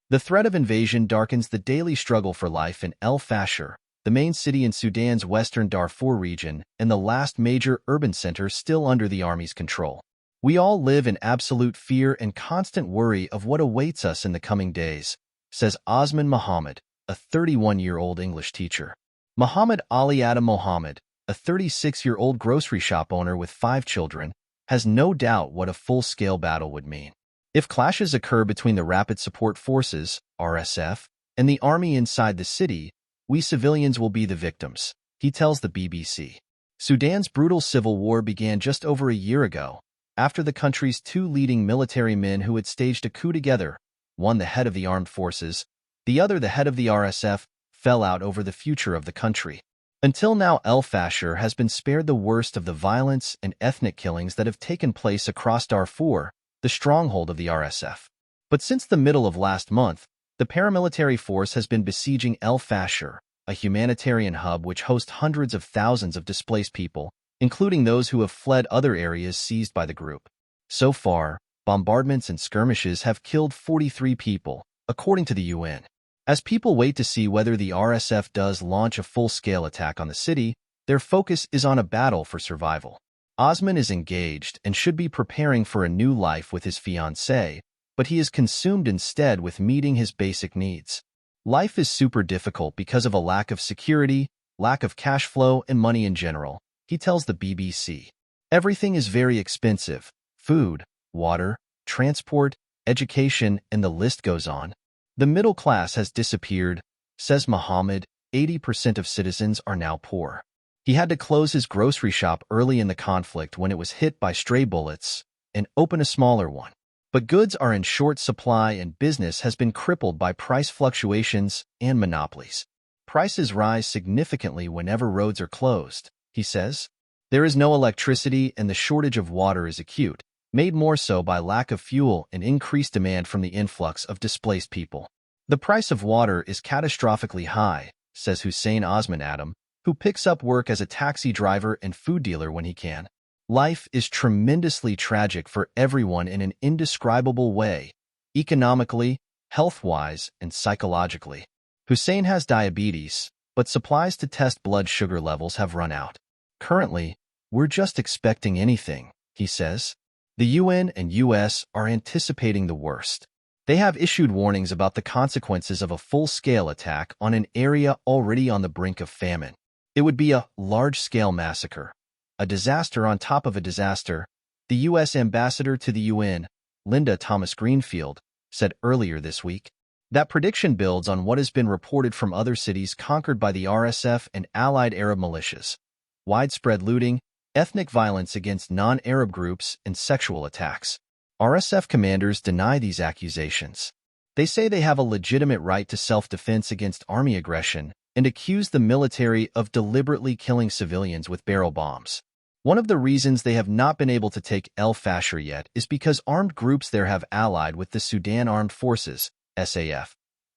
The threat of invasion darkens the daily struggle for life in El Fasher, the main city in Sudan's western Darfur region and the last major urban center still under the army's control. We all live in absolute fear and constant worry of what awaits us in the coming days, says Osman Mohammed, a 31-year-old English teacher. Muhammad Ali Adam Mohammed, a 36-year-old grocery shop owner with 5 children, has no doubt what a full-scale battle would mean. If clashes occur between the Rapid Support Forces, RSF, and the army inside the city, we civilians will be the victims, he tells the BBC. Sudan's brutal civil war began just over a year ago, after the country's 2 leading military men who had staged a coup together, one the head of the armed forces, the other the head of the RSF, fell out over the future of the country. Until now, El Fasher has been spared the worst of the violence and ethnic killings that have taken place across Darfur, the stronghold of the RSF. But since the middle of last month, the paramilitary force has been besieging El Fasher, a humanitarian hub which hosts hundreds of thousands of displaced people, including those who have fled other areas seized by the group. So far, bombardments and skirmishes have killed 43 people, according to the UN. As people wait to see whether the RSF does launch a full-scale attack on the city, their focus is on a battle for survival. Osman is engaged and should be preparing for a new life with his fiancée, but he is consumed instead with meeting his basic needs. Life is super difficult because of a lack of security, lack of cash flow, and money in general, he tells the BBC. Everything is very expensive: food, water, transport, education, and the list goes on. The middle class has disappeared, says Mohammed. 80% of citizens are now poor. He had to close his grocery shop early in the conflict when it was hit by stray bullets and open a smaller one. But goods are in short supply and business has been crippled by price fluctuations and monopolies. Prices rise significantly whenever roads are closed, he says. There is no electricity and the shortage of water is acute, made more so by lack of fuel and increased demand from the influx of displaced people. The price of water is catastrophically high, says Hussein Osman Adam, who picks up work as a taxi driver and food dealer when he can. Life is tremendously tragic for everyone in an indescribable way, economically, health-wise, and psychologically. Hussein has diabetes, but supplies to test blood sugar levels have run out. Currently, we're just expecting anything, he says. The UN and US are anticipating the worst. They have issued warnings about the consequences of a full-scale attack on an area already on the brink of famine. It would be a large-scale massacre, a disaster on top of a disaster, the U.S. ambassador to the UN, Linda Thomas-Greenfield, said earlier this week. That prediction builds on what has been reported from other cities conquered by the RSF and allied Arab militias: widespread looting, ethnic violence against non-Arab groups, and sexual attacks. RSF commanders deny these accusations. They say they have a legitimate right to self-defense against army aggression and accuse the military of deliberately killing civilians with barrel bombs. One of the reasons they have not been able to take El Fasher yet is because armed groups there have allied with the Sudan Armed Forces, SAF,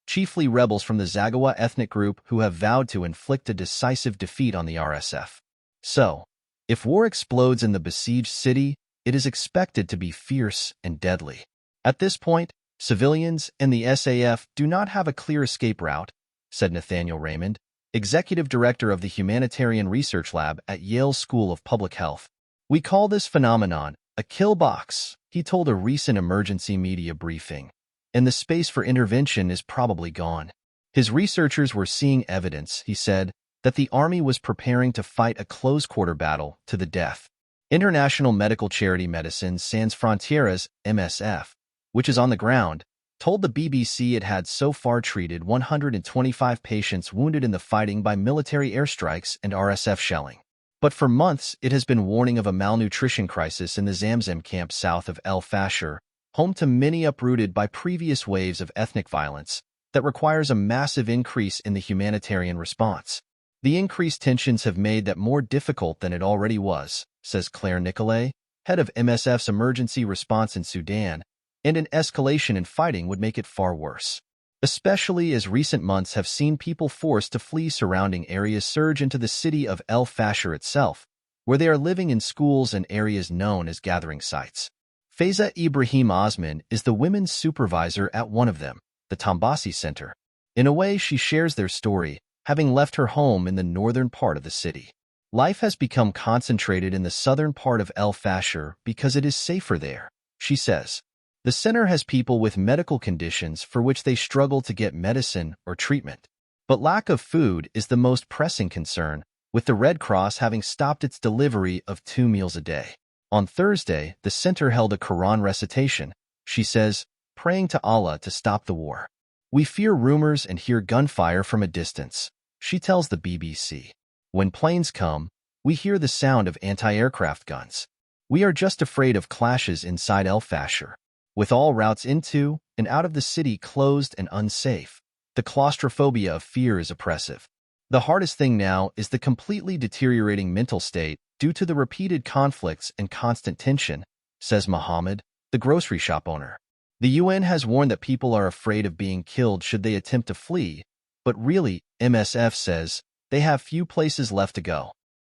chiefly rebels from the Zaghawa ethnic group who have vowed to inflict a decisive defeat on the RSF. So, if war explodes in the besieged city, it is expected to be fierce and deadly. At this point, civilians and the SAF do not have a clear escape route, said Nathaniel Raymond, executive director of the Humanitarian Research Lab at Yale School of Public Health. We call this phenomenon a kill box, he told a recent emergency media briefing, and the space for intervention is probably gone. His researchers were seeing evidence, he said, that the army was preparing to fight a close-quarter battle to the death. International medical charity Médecins Sans Frontières, MSF, which is on the ground, told the BBC it had so far treated 125 patients wounded in the fighting by military airstrikes and RSF shelling. But for months, it has been warning of a malnutrition crisis in the Zamzam camp south of El Fasher, home to many uprooted by previous waves of ethnic violence, that requires a massive increase in the humanitarian response. The increased tensions have made that more difficult than it already was, says Claire Nicolet, head of MSF's emergency response in Sudan, and an escalation in fighting would make it far worse. Especially as recent months have seen people forced to flee surrounding areas surge into the city of El Fasher itself, where they are living in schools and areas known as gathering sites. Faiza Ibrahim Osman is the women's supervisor at one of them. the Tambasi Center. In a way, she shares their story, having left her home in the northern part of the city. Life has become concentrated in the southern part of El Fasher because it is safer there, she says. The center has people with medical conditions for which they struggle to get medicine or treatment. But lack of food is the most pressing concern, with the Red Cross having stopped its delivery of 2 meals a day. On Thursday, the center held a Quran recitation, she says, praying to Allah to stop the war. We fear rumors and hear gunfire from a distance, she tells the BBC. When planes come, we hear the sound of anti-aircraft guns. We are just afraid of clashes inside El Fasher. With all routes into and out of the city closed and unsafe, the claustrophobia of fear is oppressive. The hardest thing now is the completely deteriorating mental state due to the repeated conflicts and constant tension, says Mohammed, the grocery shop owner. The UN has warned that people are afraid of being killed should they attempt to flee, but really, MSF says, they have few places left to go.